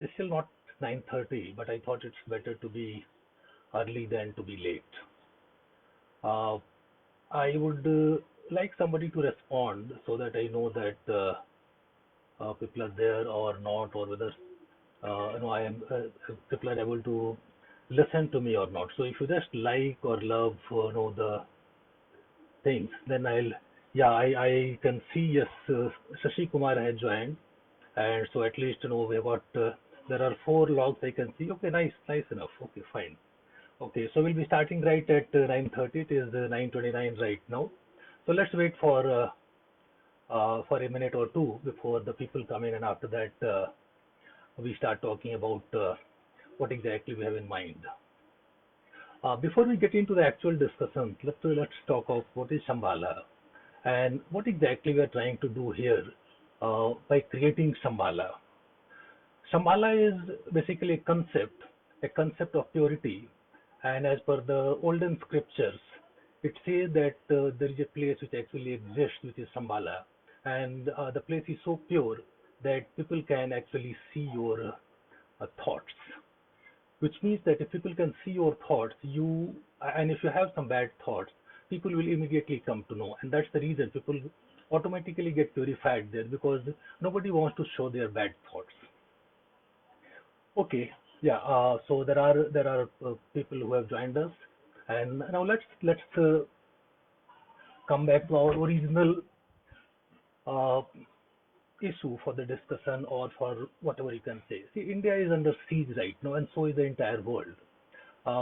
It's still not 9:30, but I thought it's better to be early than to be late. Uh, I would like somebody to respond so that I know that people are there or not, or whether I am people are able to listen to me or not. So if you just like or love, the things, then yeah, I can see, yes, Shashi Kumar has joined, and so at least, we have got, there are four logs I can see. Okay, nice, nice enough. Okay, fine. Okay, so we'll be starting right at 9:30. It is 9:29 right now. So let's wait for a minute or two before the people come in, and after that, we start talking about what exactly we have in mind. Before we get into the actual discussion, let's talk of what is Shambhala and what exactly we are trying to do here by creating Shambhala. Shambhala is basically a concept of purity, and as per the olden scriptures, it says that there is a place which actually exists, which is Shambhala, and the place is so pure that people can actually see your thoughts, which means that if people can see your thoughts, and if you have some bad thoughts, people will immediately come to know, and that's the reason people automatically get purified there, because nobody wants to show their bad thoughts. Okay, yeah. So there are people who have joined us, and now let's come back to our original uh, issue for the discussion, or for whatever you can say. See, India is under siege right now, and so is the entire world.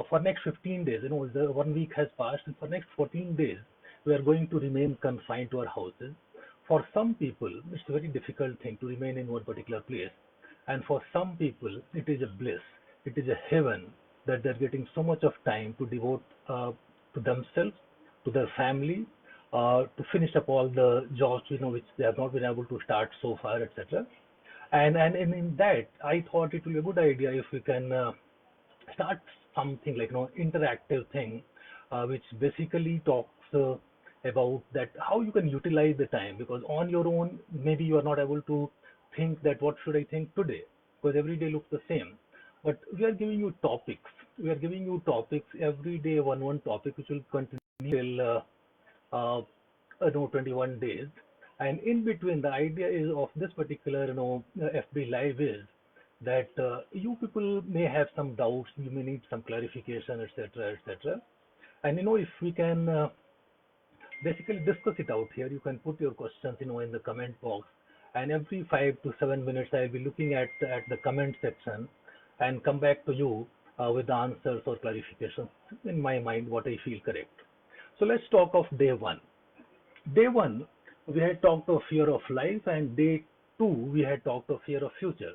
For next 15 days, the 1 week has passed, and for next 14 days, we are going to remain confined to our houses. For some people, it's a very difficult thing to remain in one particular place, and for some people, it is a bliss. It is a heaven that they're getting so much of time to devote to themselves, to their family, to finish up all the jobs which they have not been able to start so far, etc. And in that, I thought it will be a good idea if we can start something like interactive thing, which basically talks about that how you can utilize the time, because on your own maybe you are not able to think that what should I think today, because every day looks the same. But we are giving you topics every day, one topic which will continue till uh, 21 days. And in between, the idea is of this particular FB live is that you people may have some doubts, you may need some clarification, etc., etc. And if we can basically discuss it out here, you can put your questions in the comment box, and every 5 to 7 minutes I'll be looking at the comment section and come back to you with the answers or clarifications in my mind what I feel correct. So let's talk of day one. Day one, we had talked of fear of life, and day two, we had talked of fear of future.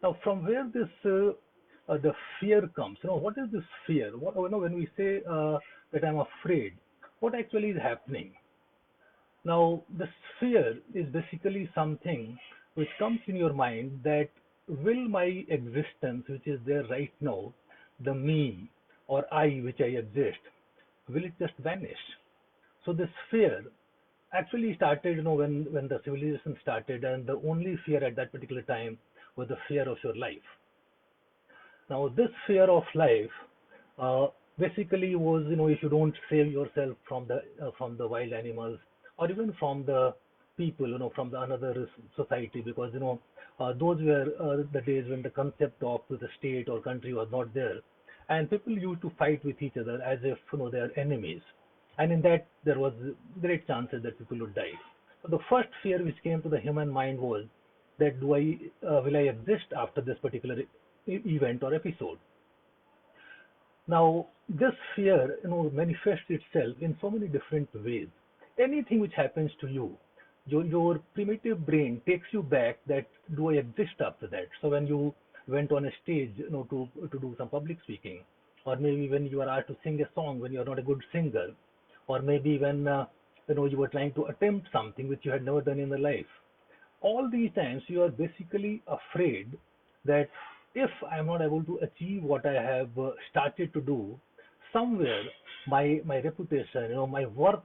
Now, from where this the fear comes, what is this fear? What when we say that I'm afraid, what actually is happening? Now, this fear is basically something which comes in your mind that will my existence, which is there right now, the me or I which I exist, will it just vanish? So this fear actually started, when the civilization started, and the only fear at that particular time was the fear of your life. Now, this fear of life uh, basically was, if you don't save yourself from the wild animals, or even from the people, from the another society, because those were the days when the concept of the state or country was not there, and people used to fight with each other as if they are enemies, and in that there was great chances that people would die. So the first fear which came to the human mind was that will I exist after this particular event or episode? Now, this fear, manifests itself in so many different ways. Anything which happens to you, your primitive brain takes you back that do I exist after that? So when you went on a stage, to do some public speaking, or maybe when you are asked to sing a song when you are not a good singer, or maybe when you were trying to attempt something which you had never done in the life, all these times you are basically afraid that if I'm not able to achieve what I have started to do, somewhere my reputation, my worth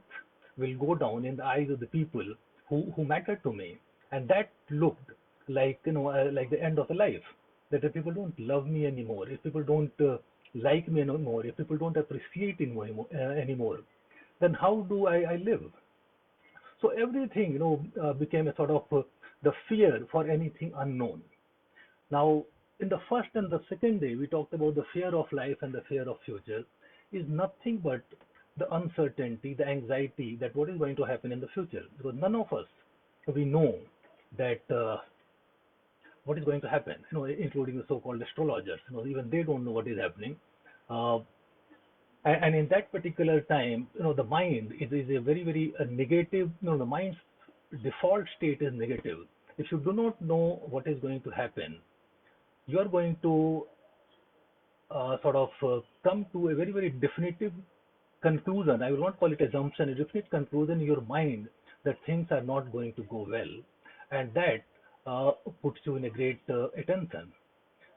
will go down in the eyes of the people who matter to me. And that looked like the end of the life. That if people don't love me anymore, if people don't like me anymore, if people don't appreciate anymore, then how do I live? So everything, became a sort of the fear for anything unknown. Now, in the first and the second day, we talked about the fear of life and the fear of future is nothing but the uncertainty, the anxiety that what is going to happen in the future. Because none of us, we know that what is going to happen, including the so-called astrologers, even they don't know what is happening. Uh, and in that particular time, the mind is a very, very negative, the mind's default state is negative. If you do not know what is going to happen, you are going to sort of come to a very, very definitive conclusion. I will not call it assumption, a definite conclusion in your mind that things are not going to go well, and that puts you in a great attention.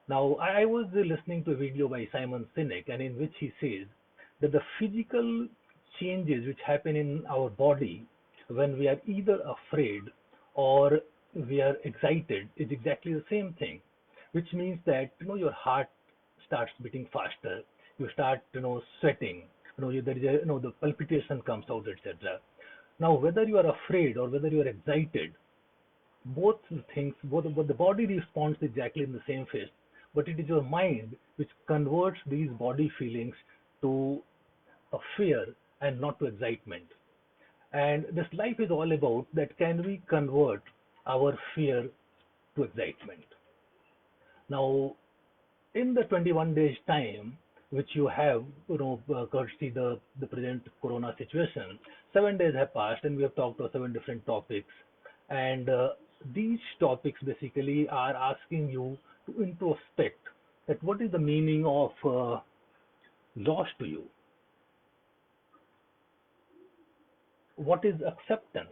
Now, I was listening to a video by Simon Sinek, and in which he says that the physical changes which happen in our body when we are either afraid or we are excited is exactly the same thing, which means that your heart starts beating faster, you start sweating, there is a, the palpitation comes out, etc. Now, whether you are afraid or whether you are excited, both things, both the body responds exactly in the same phase, but it is your mind which converts these body feelings to a fear and not to excitement. And this life is all about that, can we convert our fear to excitement? Now, in the 21 days time which you have, courtesy the present corona situation, 7 days have passed and we have talked about 7 different topics. And these topics basically are asking you to introspect that what is the meaning of loss to you? What is acceptance?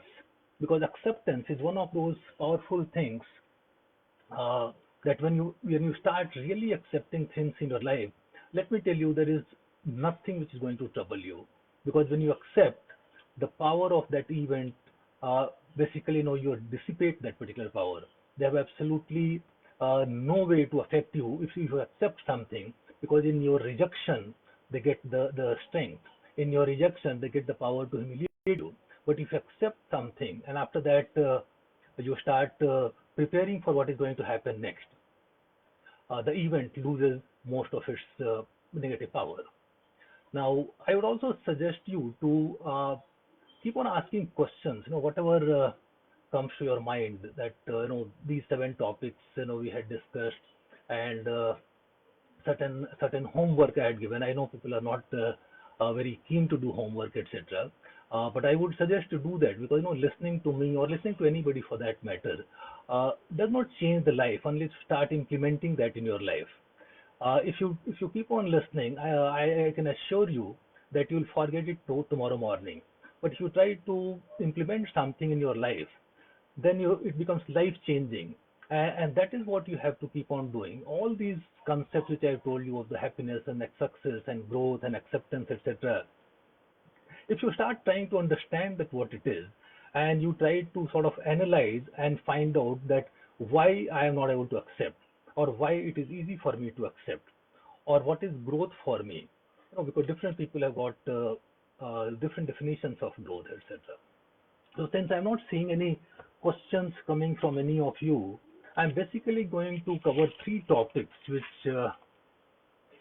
Because acceptance is one of those powerful things uh, that when you start really accepting things in your life, let me tell you, there is nothing which is going to trouble you, because when you accept the power of that event, basically, you dissipate that particular power. They have absolutely no way to affect you if you accept something, because in your rejection they get the strength. In your rejection they get the power to humiliate you. But if you accept something and after that you start preparing for what is going to happen next, the event loses most of its negative power. Now, I would also suggest you to keep on asking questions, whatever comes to your mind, that, these 7 topics, we had discussed, and certain homework I had given. I know people are not very keen to do homework, etc. But I would suggest to do that, because listening to me or listening to anybody for that matter does not change the life unless you start implementing that in your life. If you keep on listening, I can assure you that you'll forget it tomorrow morning. But if you try to implement something in your life, then it becomes life changing, and that is what you have to keep on doing. All these concepts which I have told you of the happiness and success and growth and acceptance, etc., if you start trying to understand that what it is, and you try to sort of analyze and find out that why I am not able to accept, or why it is easy for me to accept, or what is growth for me, because different people have got different definitions of growth, etc. So since I'm not seeing any questions coming from any of you, I'm basically going to cover 3 topics which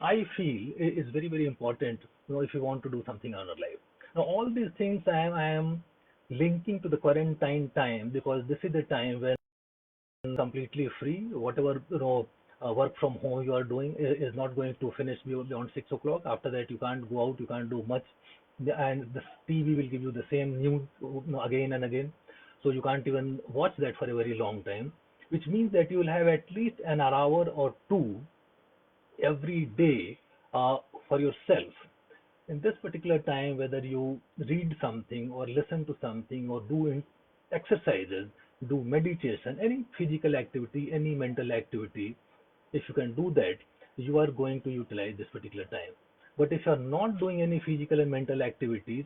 I feel is very, very important, if you want to do something in your life. Now, all these things I am linking to the quarantine time, because this is the time when completely free. Whatever, work from home you are doing is not going to finish beyond 6 o'clock. After that, you can't go out, you can't do much, and the TV will give you the same news, again and again. So you can't even watch that for a very long time, which means that you will have at least an hour or two every day uh, for yourself. In this particular time, whether you read something or listen to something or do exercises, do meditation, any physical activity, any mental activity, if you can do that, you are going to utilize this particular time. But if you are not doing any physical and mental activities,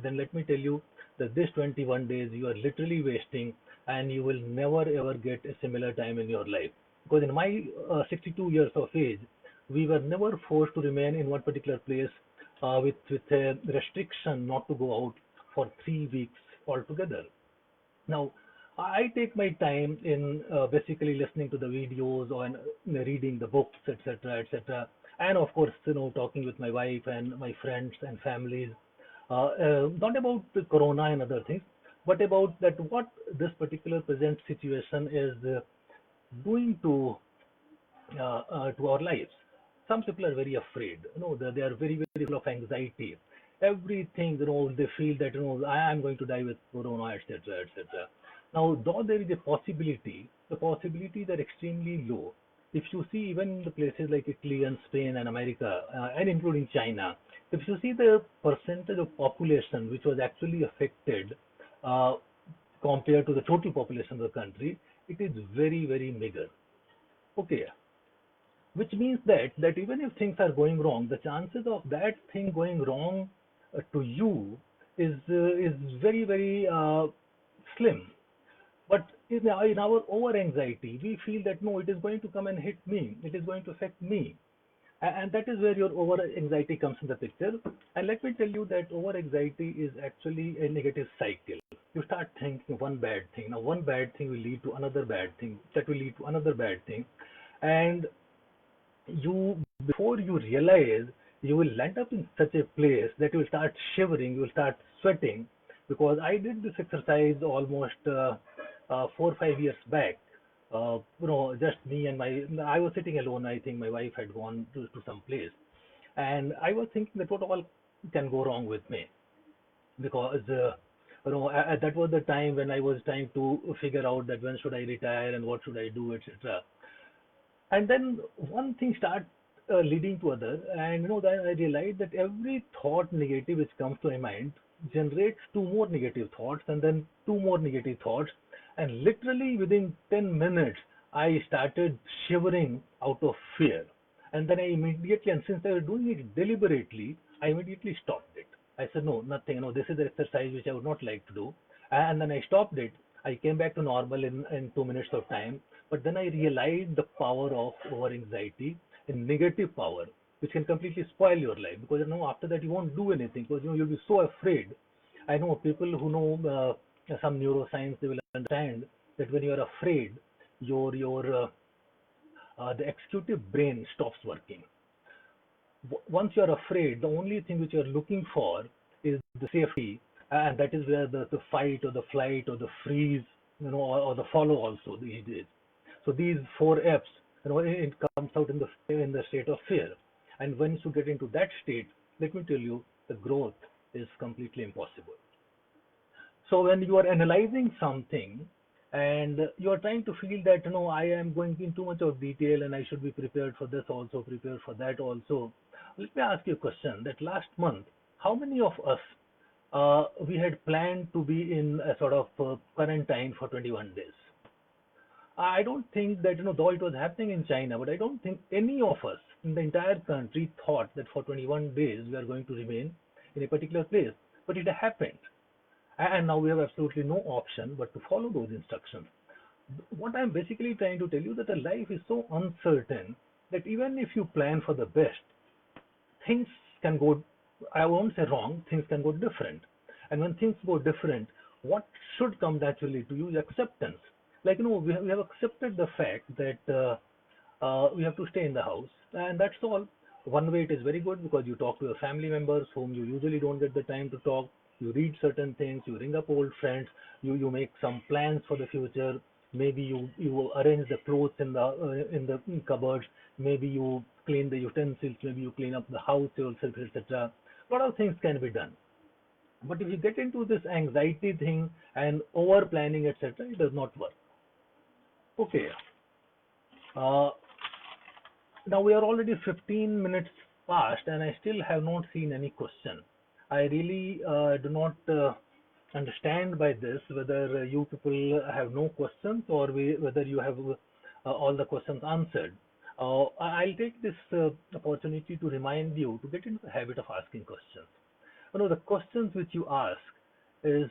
then let me tell you, that this 21 days you are literally wasting, and you will never ever get a similar time in your life. Because in my 62 years of age, we were never forced to remain in one particular place with a restriction not to go out for 3 weeks altogether. Now, I take my time in basically listening to the videos or reading the books, etc., etc., and of course, talking with my wife and my friends and families, not about the corona and other things, but about that what this particular present situation is doing to our lives. Some people are very afraid. They are very, very full of anxiety. Everything, they feel that, I am going to die with corona, etc., etc. Now, though there is a possibility, the possibilities are extremely low. If you see even the places like Italy and Spain and America, and including China, if you see the percentage of population which was actually affected uh, compared to the total population of the country, it is very, very meager. Okay, which means that even if things are going wrong, the chances of that thing going wrong to you is very, very slim. But in our over anxiety, we feel that no, it is going to come and hit me, it is going to affect me, and that is where your over anxiety comes in the picture. And let me tell you that over anxiety is actually a negative cycle. You start thinking one bad thing, now one bad thing will lead to another bad thing, that will lead to another bad thing, and you before you realize, you will land up in such a place that you will start shivering, you will start sweating. Because I did this exercise almost 4 or 5 years back. Just me and I was sitting alone. I think my wife had gone to some place, and I was thinking that what all can go wrong with me. Because that was the time when I was trying to figure out that when should I retire and what should I do, etc. And then one thing starts leading to other, and then I realized that every thought negative which comes to my mind generates two more negative thoughts, and then two more negative thoughts, and literally within 10 minutes I started shivering out of fear. And then I immediately, and since I was doing it deliberately, I immediately stopped it. I said, no, nothing, this is an exercise which I would not like to do. And then I stopped it. I came back to normal in 2 minutes of time. But then I realized the power of over anxiety, a negative power, which can completely spoil your life. Because after that you won't do anything, because you'll be so afraid. I know people who know some neuroscience, they will understand that when you are afraid, the executive brain stops working. Once you are afraid, the only thing which you are looking for is the safety, and that is where the fight or the flight or the freeze, or the follow also these days. So these four F's, it comes out in the state of fear. And once you get into that state, let me tell you, the growth is completely impossible. So when you are analyzing something and you are trying to feel that, I am going in too much of detail and I should be prepared for this also, prepared for that also. Let me ask you a question that last month, how many of us we had planned to be in a sort of quarantine for 21 days? I don't think that, though it was happening in China, but I don't think any of us in the entire country thought that for 21 days we are going to remain in a particular place. But it happened. And now we have absolutely no option but to follow those instructions. What I'm basically trying to tell you that a life is so uncertain that even if you plan for the best, things can go, I won't say wrong, things can go different. And when things go different, what should come naturally to you is acceptance. Like, we have accepted the fact that we have to stay in the house, and that's all. One way it is very good because you talk to your family members whom you usually don't get the time to talk. You read certain things, you ring up old friends, you make some plans for the future. Maybe you arrange the clothes in the cupboards. Maybe you clean the utensils. Maybe you clean up the house yourself, etc. A lot of things can be done. But if you get into this anxiety thing and over planning, etc., it does not work. Okay. Uh, Now we are already 15 minutes past, and I still have not seen any question. I really do not understand by this whether you people have no questions, or whether you have all the questions answered. I'll take this opportunity to remind you to get into the habit of asking questions. The questions which you ask is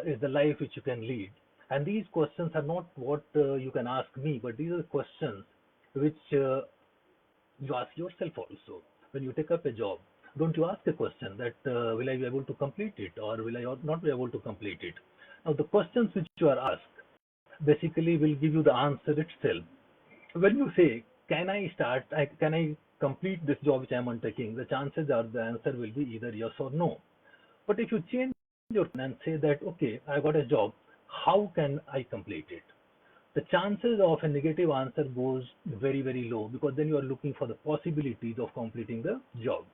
is the life which you can lead? And these questions are not what you can ask me, but these are questions which you ask yourself also. When you take up a job, don't you ask a question that will I be able to complete it, or will I not be able to complete it? Now, the questions which you are asked basically will give you the answer itself. When you say, can I complete this job which I am undertaking, the chances are the answer will be either yes or no. But if you change your and say that, okay, I got a job, how can I complete it? The chances of a negative answer goes very, very low, because then you are looking for the possibilities of completing the job.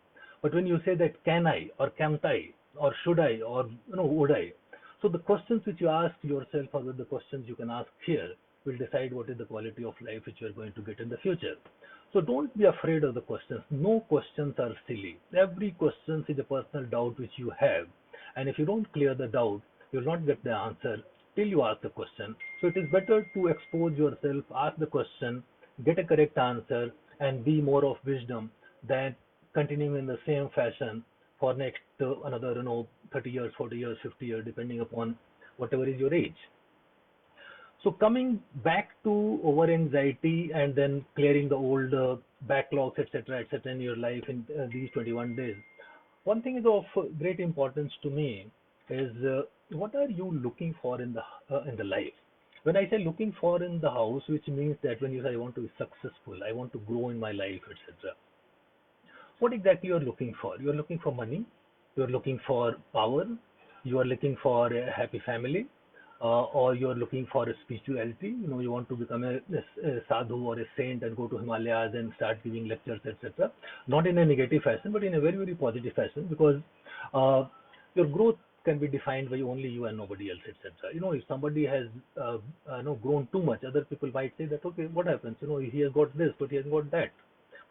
But when you say that can I, or can't I, or should I, or would I, so the questions which you ask yourself, or the questions you can ask here, will decide what is the quality of life which you are going to get in the future. So don't be afraid of the questions. No questions are silly. Every question is a personal doubt which you have, and if you don't clear the doubt, you will not get the answer till you ask the question. So it is better to expose yourself, ask the question, get a correct answer, and be more of wisdom than continuing in the same fashion for next another 30 years, 40 years, 50 years, depending upon whatever is your age. So coming back to over anxiety and then clearing the old backlogs, etc., in your life in these 21 days. One thing is of great importance to me is what are you looking for in the life? When I say looking for in the house, which means that when you say I want to be successful, I want to grow in my life, etc. What exactly you are looking for? You are looking for money, you are looking for power, you are looking for a happy family, or you are looking for a spirituality. You want to become a sadhu or a saint and go to Himalayas and start giving lectures, etc. Not in a negative fashion, but in a very, very positive fashion, because uh, your growth can be defined by only you and nobody else, etc. If somebody has grown too much, other people might say that, okay, what happens? He has got this, but he has got that,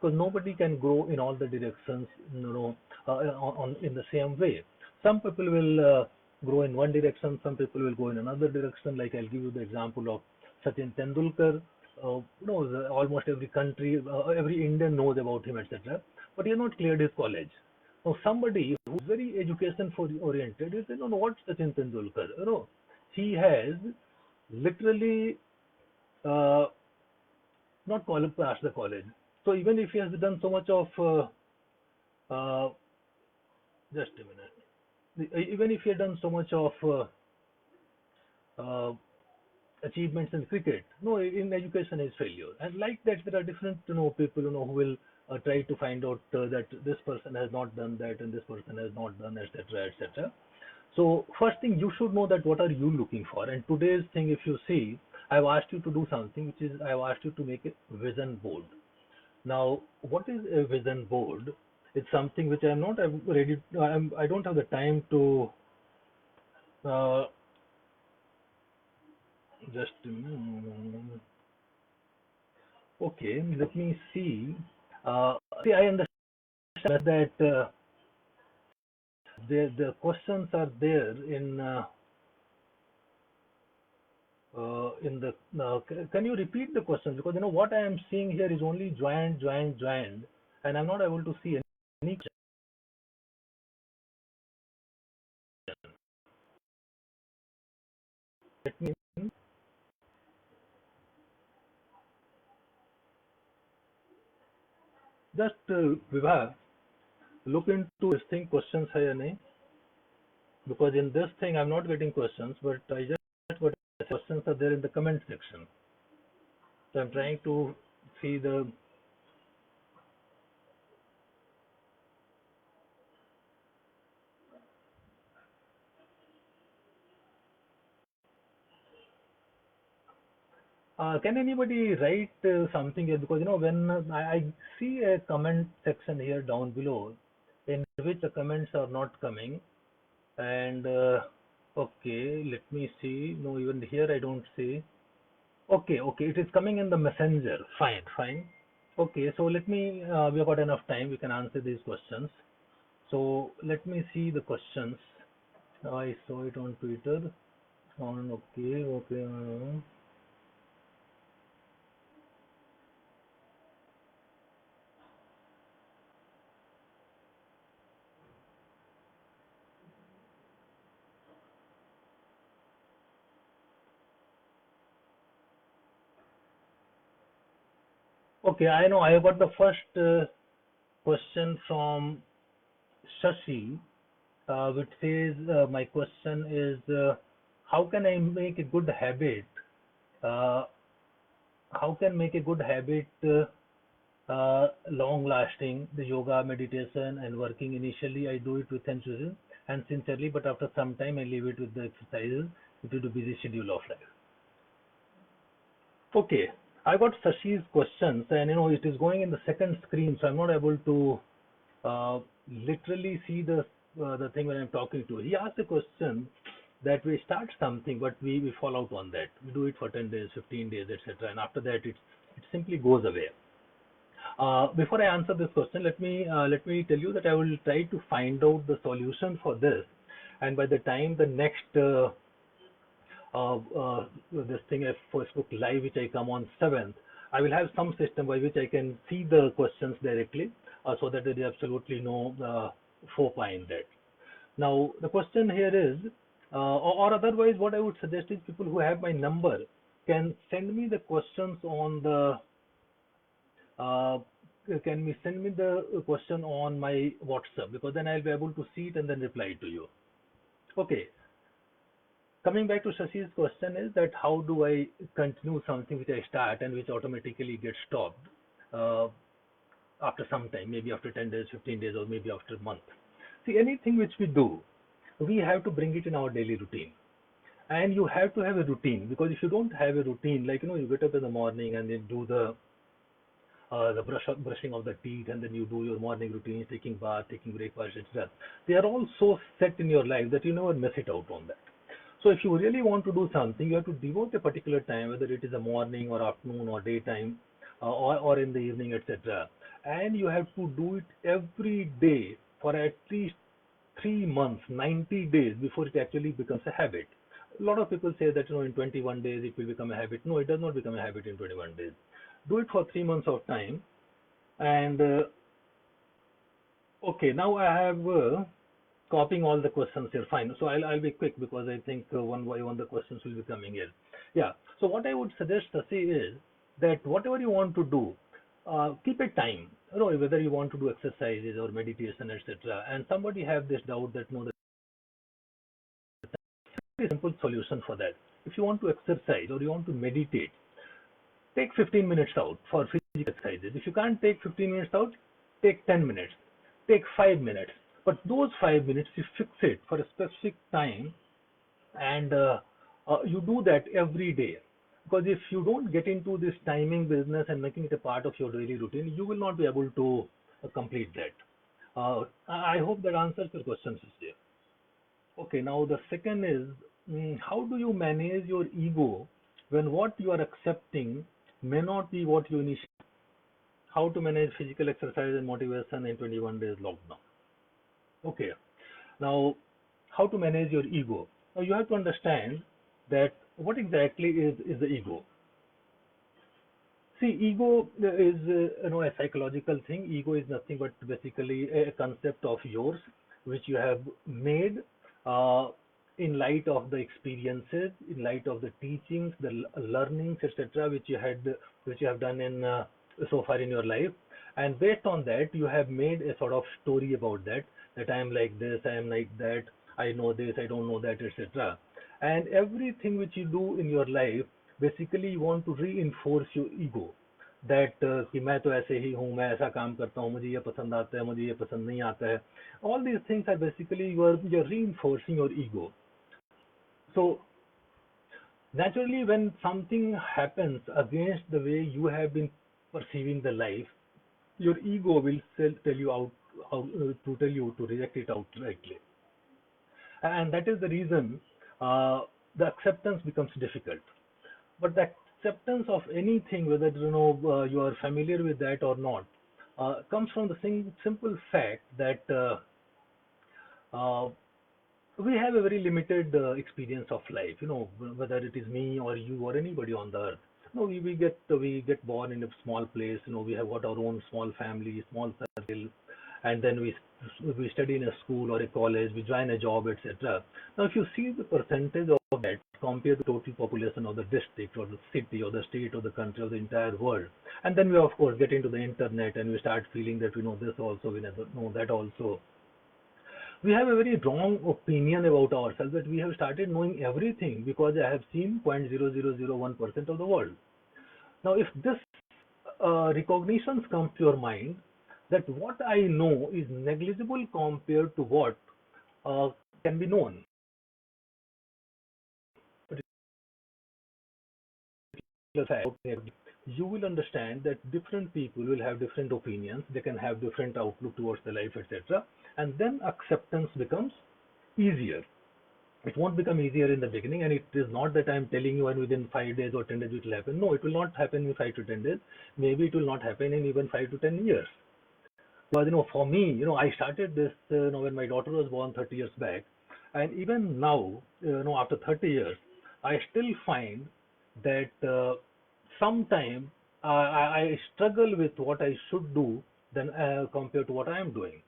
because nobody can grow in all the directions, in the same way. Some people will grow in one direction, some people will go in another direction. Like, I'll give you the example of Sachin Tendulkar. Almost every country, every Indian knows about him, etc. But he has not cleared his college. Now, somebody who's very education for oriented, you say, no, no, what's Sachin Tendulkar? He has literally uh, not passed the college. So even if he has done so much of, just a minute, even if he had done so much of uh, achievements in cricket, no, in education is failure. And like that, there are different, people, who will try to find out that this person has not done that and this person has not done, etc., etc. So first thing, you should know that what are you looking for. And today's thing, if you see, I've asked you to do something, which is I've asked you to make a vision board. Now, what is a vision board? It's something which I'm not ready. I don't have the time to uh, just. Okay, let me see. See, I understand that the questions are there in the. Can you repeat the questions? Because what I am seeing here is only joined, and I'm not able to see any question. Let me just Vibha, look into this thing. Questions hai ya nahi? Because in this thing I'm not getting questions, but I just got questions are there in the comment section. So I'm trying to see the. Can anybody write something here? Because when I see a comment section here down below, in which the comments are not coming, and okay, let me see. No, even here I don't see. Okay, okay, it is coming in the messenger. Fine, fine. Okay, so let me. We have got enough time. We can answer these questions. So let me see the questions. I saw it on Twitter. On okay, okay. Okay, I know I got the first question from Shashi, which says, my question is, how can I make a good habit? Uh, how can make a good habit long lasting? The yoga, meditation, and working. Initially, I do it with enthusiasm and sincerely, but after some time, I leave it with the exercises due to busy schedule of life. Okay, I got Sashi's questions, and it is going in the second screen, so I'm not able to uh, literally see the thing when I'm talking to. He asked a question that we start something, but we fall out on that. We do it for 10 days, 15 days, etc., and after that it simply goes away. Before I answer this question, let me tell you that I will try to find out the solution for this, and by the time the next this thing at Facebook Live, which I come on 7th, I will have some system by which I can see the questions directly, so that there is absolutely no faux pas in that. Now, the question here is, or otherwise, what I would suggest is people who have my number can send me the questions on the, uh, can we send me the question on my WhatsApp, because then I'll be able to see it and then reply to you. Okay. Coming back to Shashi's question is that how do I continue something which I start and which automatically gets stopped uh, after some time, maybe after 10 days, 15 days, or maybe after a month. See, anything which we do, we have to bring it in our daily routine. And you have to have a routine, because if you don't have a routine, like, you get up in the morning and then do the brushing of the teeth, and then you do your morning routine, taking bath, taking breakfast, etc. They are all so set in your life that you never miss it out on that. So if you really want to do something, you have to devote a particular time, whether it is a morning or afternoon or daytime, or in the evening, etc. And you have to do it every day for at least 3 months, 90 days before it actually becomes a habit. A lot of people say that in 21 days it will become a habit. No, it does not become a habit in 21 days. Do it for 3 months of time, and okay, now I have copying all the questions here. Fine. So I'll be quick, because I think one by one the questions will be coming here. Yeah. So what I would suggest, Sasi, is that whatever you want to do, keep a time. Whether you want to do exercises or meditation, etc. And somebody have this doubt that no, there is a simple solution for that. If you want to exercise or you want to meditate, take 15 minutes out for physical exercises. If you can't take 15 minutes out, take 10 minutes, take 5 minutes. But those 5 minutes, you fix it for a specific time, and you do that every day. Because if you don't get into this timing business and making it a part of your daily routine, you will not be able to complete that. I hope that answers your question, Sister. Okay, now the second is, how do you manage your ego when what you are accepting may not be what you initially? How to manage physical exercise and motivation in 21 days lockdown? Okay, now how to manage your ego? Now you have to understand that what exactly is the ego. See, ego is a psychological thing. Ego is nothing but basically a concept of yours, which you have made uh, in light of the experiences, in light of the teachings, the learnings, etc., which you have done in so far in your life, and based on that, you have made a sort of story about that. That I am like this, I am like that, I know this, I don't know that, etc. And everything which you do in your life, basically you want to reinforce your ego that कि मैं तो ऐसे ही हूँ, मैं ऐसा काम करता हूँ, मुझे ये पसंद आता है, मुझे ये पसंद नहीं आता है. All these things are basically you're reinforcing your ego. So naturally, when something happens against the way you have been perceiving the life, your ego will tell you out how to tell you to reject it outrightly, and that is the reason the acceptance becomes difficult. But the acceptance of anything, whether you are familiar with that or not, comes from the simple fact that uh, we have a very limited experience of life. Whether it is me or you or anybody on the earth. We get born in a small place. We have got our own small family, small circle, and then we study in a school or a college, we join a job, etc. Now, if you see the percentage of that compared to total population of the district or the city or the state or the country or the entire world, and then we of course get into the internet and we start feeling that we know this also, we know that also. We have a very wrong opinion about ourselves that we have started knowing everything because I have seen 0.0001% of the world. Now, if this recognitions comes to your mind that what I know is negligible compared to what uh, can be known, you will understand that different people will have different opinions, they can have different outlook towards the life, etc. And then acceptance becomes easier. It won't become easier in the beginning, and it is not that I'm telling you and within 5 days or 10 days it will happen. No, it will not happen in 5 to 10 days. Maybe it will not happen in even 5 to 10 years. But for me, I started this, when my daughter was born 30 years back, and even now, after 30 years, I still find that sometime I struggle with what I should do than compared to what I am doing.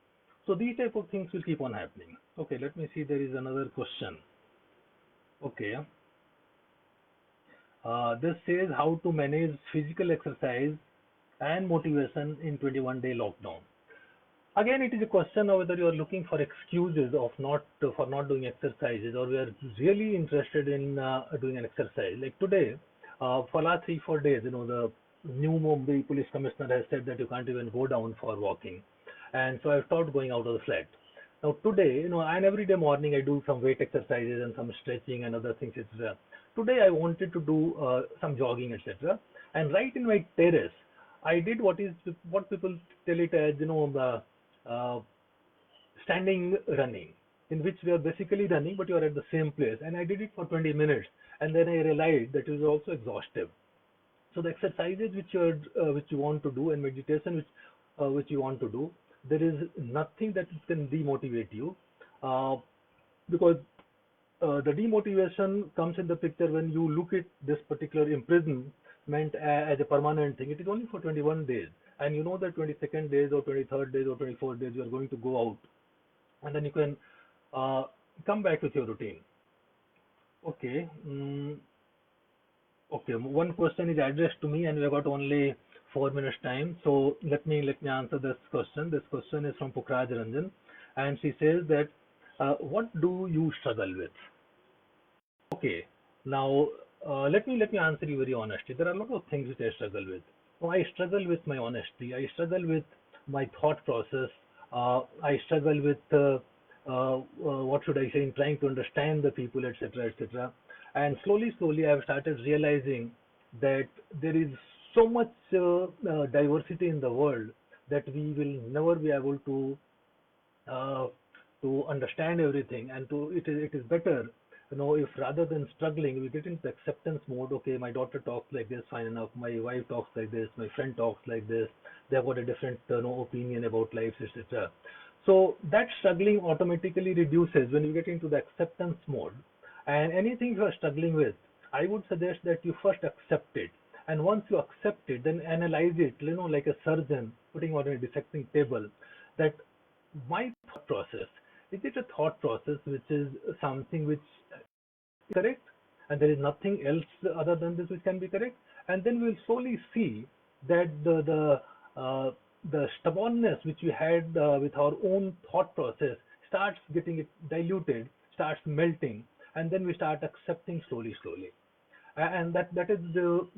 So these type of things will keep on happening. Okay, let me see. There is another question. Okay, this says how to manage physical exercise and motivation in 21-day lockdown. Again, it is a question of whether you are looking for excuses of not for not doing exercises, or we are really interested in doing an exercise. Like today, for last 3 4 days, the new Mumbai police commissioner has said that you can't even go down for walking, and so I've stopped going out of the flat. Now today, and every day morning I do some weight exercises and some stretching and other things, etc. Today I wanted to do some jogging, etc. And right in my terrace, I did what people tell it as the uh, standing running, in which we are basically running, but you are at the same place. And I did it for 20 minutes, and then I realized that it was also exhaustive. So the exercises which you want to do, and meditation which you want to do, there is nothing that can demotivate you, uh, because the demotivation comes in the picture when you look at this particular imprisonment as a permanent thing. It is only for 21 days, and you know that 22nd days or 23rd days or 24th days you are going to go out, and then you can uh, come back with your routine. Okay. Okay, one question is addressed to me, and we have got only 4 minutes time. So let me answer this question. This question is from Pukraj Ranjan, and she says that what do you struggle with? Okay, now let me answer you very honestly. There are a lot of things which I struggle with. So I struggle with my honesty. I struggle with my thought process. I struggle with what should I say, in trying to understand the people, etc., etc. And slowly, I have started realizing that there is so much diversity in the world that we will never be able uh, to understand everything, and it is better, if rather than struggling we get into acceptance mode. Okay, my daughter talks like this, fine enough. My wife talks like this, my friend talks like this. They have got a different opinion about life, etc. So that struggling automatically reduces when you get into the acceptance mode. And anything you are struggling with, I would suggest that you first accept it, and once you accept it, then analyze it, like a surgeon putting on a dissecting table, that my thought process, is it a thought process which is something which is correct, and there is nothing else other than this which can be correct? And then we'll slowly see that the stubbornness which we had with our own thought process starts getting it diluted, starts melting, and then we start accepting slowly. And that is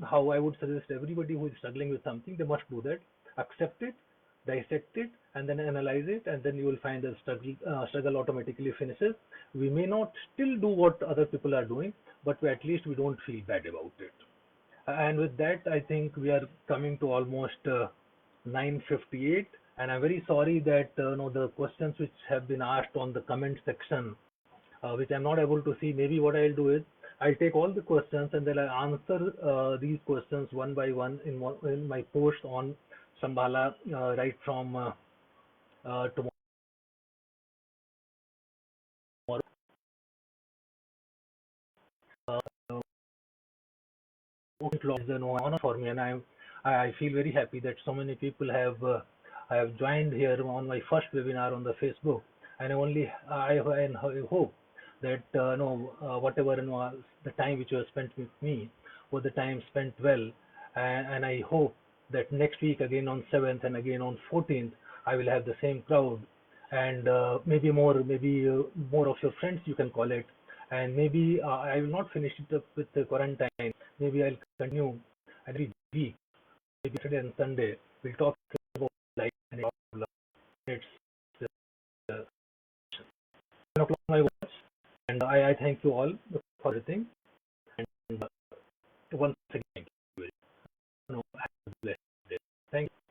how I would suggest everybody who is struggling with something, they must do that. Accept it, dissect it, and then analyze it, and then you will find the struggle automatically finishes. We may not still do what other people are doing, but at least we don't feel bad about it. And with that, I think we are coming to almost 9:58, and I'm very sorry that the questions which have been asked on the comment section, which I'm not able to see. Maybe what I'll do is I'll take all the questions and then I'll answer these questions one by one in my post on Shambhala, right from tomorrow. Uh, is an honor for me, and I feel very happy that so many people have I have joined here on my first webinar on the Facebook, and I hope that whatever the time which you have spent with me was the time spent well, and I hope that next week again on 7th and again on 14th I will have the same crowd, and maybe more of your friends you can call it, and maybe I will not finish it up with the quarantine. Maybe I'll continue every week, maybe Saturday and Sunday. We'll talk about life and problem. It's uh, 10 o'clock my watch, and I thank you all for everything. And once again, have a blessed day. Thank you.